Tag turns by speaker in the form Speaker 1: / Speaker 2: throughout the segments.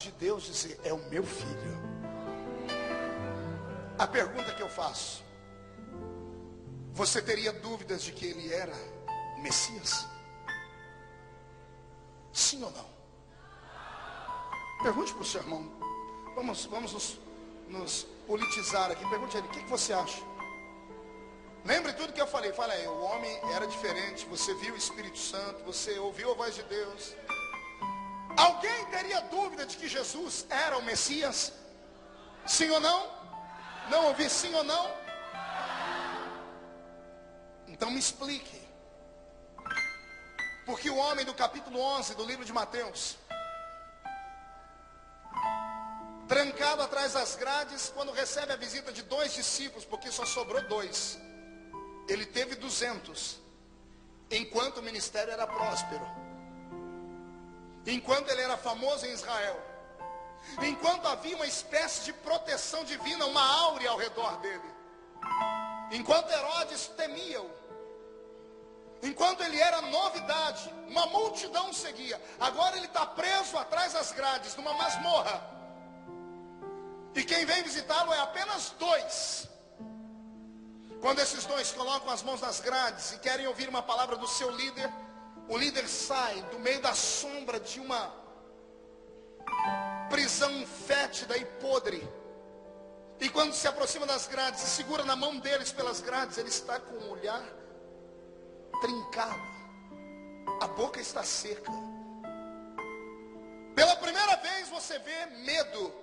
Speaker 1: de Deus dizer, é o meu filho. A pergunta que eu faço, você teria dúvidas de que ele era o Messias? Sim ou não? Pergunte para o seu irmão. Vamos nos politizar aqui. Pergunte a ele, o que você acha? Lembre tudo que eu falei. Fala aí, o homem era diferente. Você viu o Espírito Santo, você ouviu a voz de Deus. Alguém teria dúvida de que Jesus era o Messias? Sim ou não? Não ouvi sim ou não? Então me explique. Porque o homem do capítulo 11 do livro de Mateus, trancado atrás das grades, quando recebe a visita de 2 discípulos, porque só sobrou 2, ele teve 200, enquanto o ministério era próspero, enquanto ele era famoso em Israel, enquanto havia uma espécie de proteção divina, uma áurea ao redor dele, enquanto Herodes temia-o, enquanto ele era novidade, uma multidão seguia. Agora ele está preso atrás das grades, numa masmorra, e quem vem visitá-lo é apenas 2. Quando esses 2 colocam as mãos nas grades e querem ouvir uma palavra do seu líder, o líder sai do meio da sombra de uma prisão fétida e podre, e quando se aproxima das grades e segura na mão deles pelas grades, ele está com o olhar trincado, a boca está seca. Pela primeira vez você vê medo,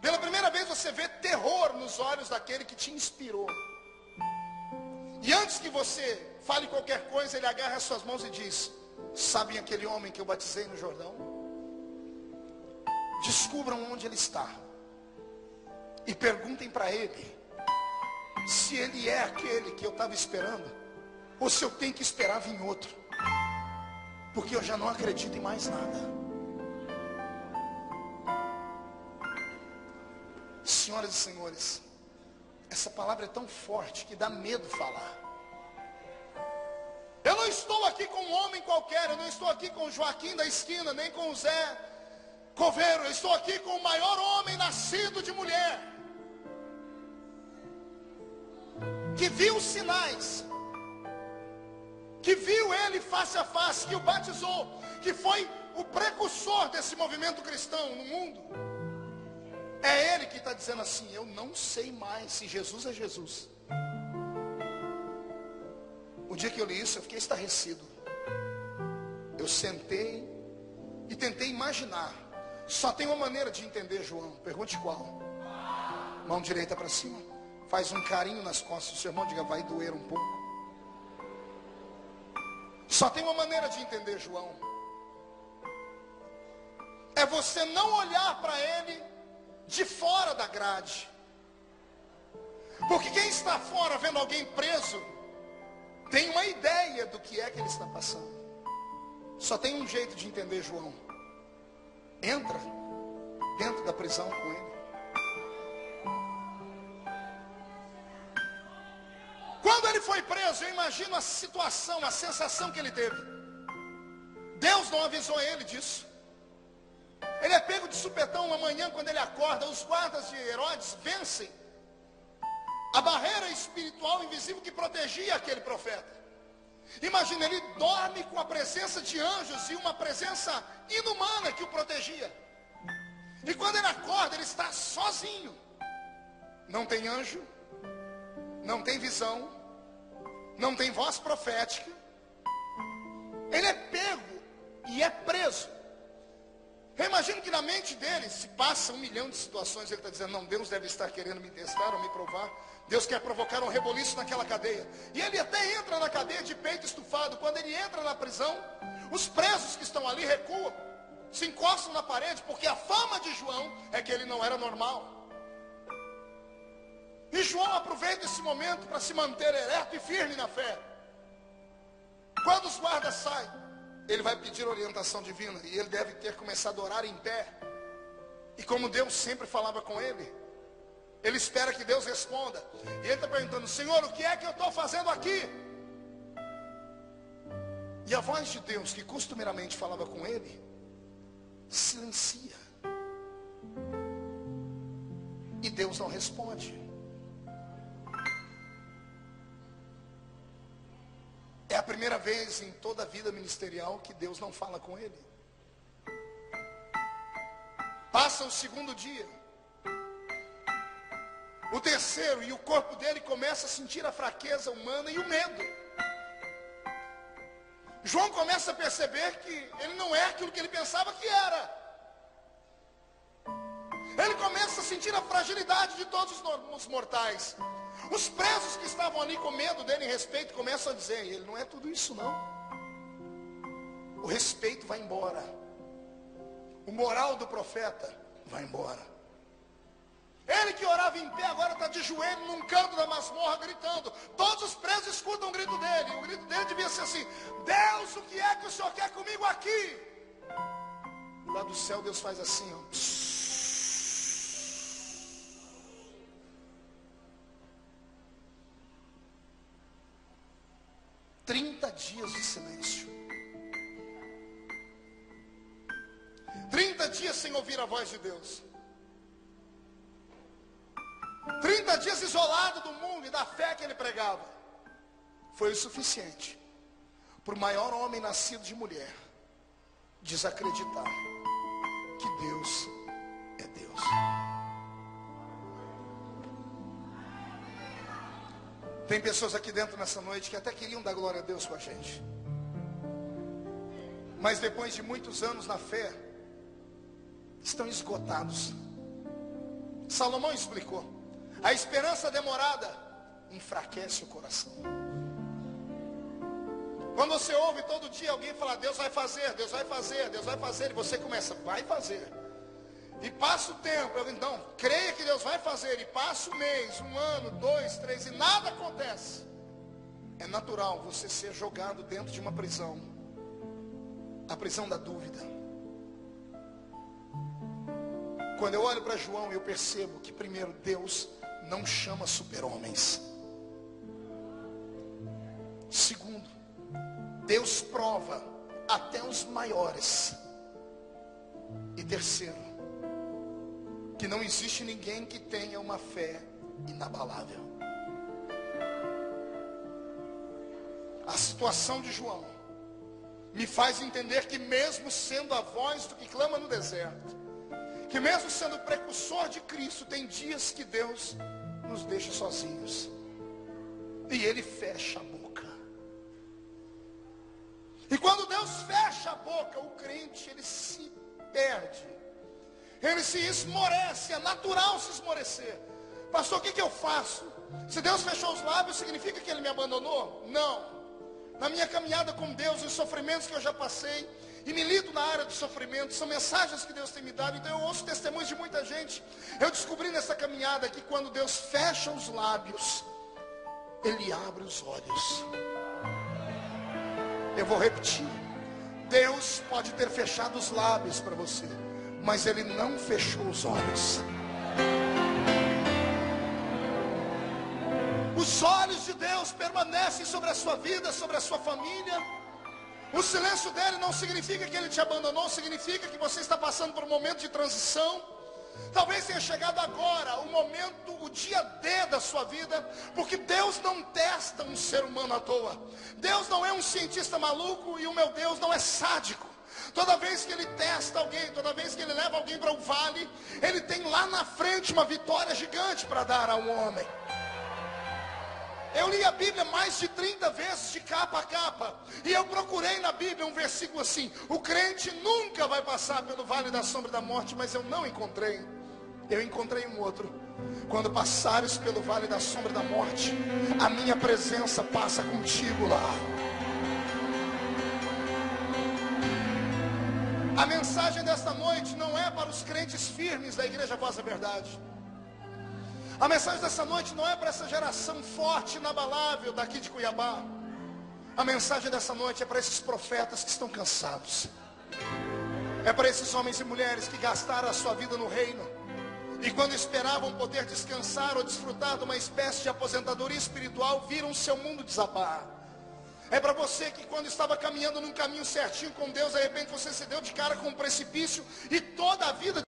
Speaker 1: pela primeira vez você vê terror nos olhos daquele que te inspirou. E antes que você fale qualquer coisa, ele agarra as suas mãos e diz: sabem aquele homem que eu batizei no Jordão? Descubram onde ele está e perguntem para ele se ele é aquele que eu estava esperando, ou se eu tenho que esperar vir outro, porque eu já não acredito em mais nada. Senhoras e senhores, essa palavra é tão forte que dá medo falar. Eu não estou aqui com um homem qualquer, eu não estou aqui com o Joaquim da esquina, nem com o Zé Coveiro, eu estou aqui com o maior homem nascido de mulher, que viu os sinais, que viu ele face a face, que o batizou, que foi o precursor desse movimento cristão no mundo. É ele que está dizendo assim: eu não sei mais se Jesus é Jesus. O dia que eu li isso, eu fiquei estarrecido. Eu sentei e tentei imaginar. Só tem uma maneira de entender, João. Pergunte qual. Mão direita para cima. Faz um carinho nas costas do seu irmão, diga: vai doer um pouco. Só tem uma maneira de entender, João. É você não olhar para ele de fora da grade. Porque quem está fora vendo alguém preso tem uma ideia do que é que ele está passando. Só tem um jeito de entender, João. Entra dentro da prisão com ele. Quando ele foi preso, eu imagino a situação, a sensação que ele teve. Deus não avisou ele disso. Ele é pego de supetão uma manhã, quando ele acorda, os guardas de Herodes vencem a barreira espiritual invisível que protegia aquele profeta. Imagina, ele dorme com a presença de anjos e uma presença inumana que o protegia. E quando ele acorda, ele está sozinho. Não tem anjo, não tem visão, não tem voz profética. Ele é pego e é preso. Eu imagino que na mente dele se passa 1 milhão de situações. Ele está dizendo: não, Deus deve estar querendo me testar ou me provar. Deus quer provocar um reboliço naquela cadeia. E ele até entra na cadeia de peito estufado. Quando ele entra na prisão, os presos que estão ali recuam, se encostam na parede, porque a fama de João é que ele não era normal. E João aproveita esse momento para se manter ereto e firme na fé. Quando os guardas saem, ele vai pedir orientação divina, e ele deve ter começado a orar em pé. E como Deus sempre falava com ele, ele espera que Deus responda. E ele está perguntando: Senhor, o que é que eu estou fazendo aqui? E a voz de Deus, que costumeiramente falava com ele, silencia. Deus não responde. É a primeira vez em toda a vida ministerial que Deus não fala com ele. Passa o segundo dia, o terceiro, e o corpo dele começa a sentir a fraqueza humana e o medo. João começa a perceber que ele não é aquilo que ele pensava que era. Ele começa a sentir a fragilidade de todos os mortais. Os presos que estavam ali com medo dele, em respeito, começam a dizer: ele não é tudo isso não. O respeito vai embora. O moral do profeta vai embora. Ele que orava em pé, agora está de joelho num canto da masmorra gritando. Todos os presos escutam o grito dele. O grito dele devia ser assim: Deus, o que é que o Senhor quer comigo aqui? Lá do céu Deus faz assim, ó. 30 dias de silêncio. 30 dias sem ouvir a voz de Deus. 30 dias isolado do mundo e da fé que ele pregava. Foi o suficiente para o maior homem nascido de mulher desacreditar que Deus é Deus. Tem pessoas aqui dentro nessa noite que até queriam dar glória a Deus com a gente, mas depois de muitos anos na fé, estão esgotados. Salomão explicou: a esperança demorada enfraquece o coração. Quando você ouve todo dia alguém falar: Deus vai fazer, Deus vai fazer, Deus vai fazer, e você começa: vai fazer. E passa o tempo, então, creia que Deus vai fazer, e passa um mês, um ano, 2, 3, e nada acontece. É natural você ser jogado dentro de uma prisão, a prisão da dúvida. Quando eu olho para João, eu percebo que, primeiro, Deus não chama super-homens. Segundo, Deus prova até os maiores. E terceiro, que não existe ninguém que tenha uma fé inabalável. A situação de João me faz entender que, mesmo sendo a voz do que clama no deserto, que mesmo sendo precursor de Cristo, tem dias que Deus nos deixa sozinhos e Ele fecha a boca. E quando Deus fecha a boca, o crente, ele se perde. Ele se esmorece, é natural se esmorecer. Pastor, o que eu faço? Se Deus fechou os lábios, significa que Ele me abandonou? Não. Na minha caminhada com Deus, os sofrimentos que eu já passei, e milito na área do sofrimento, são mensagens que Deus tem me dado. Então eu ouço testemunhos de muita gente. Eu descobri nessa caminhada que quando Deus fecha os lábios, Ele abre os olhos. Eu vou repetir: Deus pode ter fechado os lábios para você, mas Ele não fechou os olhos. Os olhos de Deus permanecem sobre a sua vida, sobre a sua família. O silêncio dele não significa que Ele te abandonou, significa que você está passando por um momento de transição. Talvez tenha chegado agora o momento, o dia D da sua vida, porque Deus não testa um ser humano à toa. Deus não é um cientista maluco, e o meu Deus não é sádico. Toda vez que Ele testa alguém, toda vez que Ele leva alguém para um vale, Ele tem lá na frente uma vitória gigante para dar a um homem. Eu li a Bíblia mais de 30 vezes, de capa a capa, e eu procurei na Bíblia um versículo assim: o crente nunca vai passar pelo vale da sombra da morte, mas eu não encontrei. Eu encontrei um outro: quando passares pelo vale da sombra da morte, a minha presença passa contigo lá. A mensagem desta noite não é para os crentes firmes da Igreja Voz da Verdade. A mensagem dessa noite não é para essa geração forte, inabalável daqui de Cuiabá. A mensagem dessa noite é para esses profetas que estão cansados. É para esses homens e mulheres que gastaram a sua vida no reino, e quando esperavam poder descansar ou desfrutar de uma espécie de aposentadoria espiritual, viram o seu mundo desabar. É para você que, quando estava caminhando num caminho certinho com Deus, de repente você se deu de cara com um precipício, e toda a vida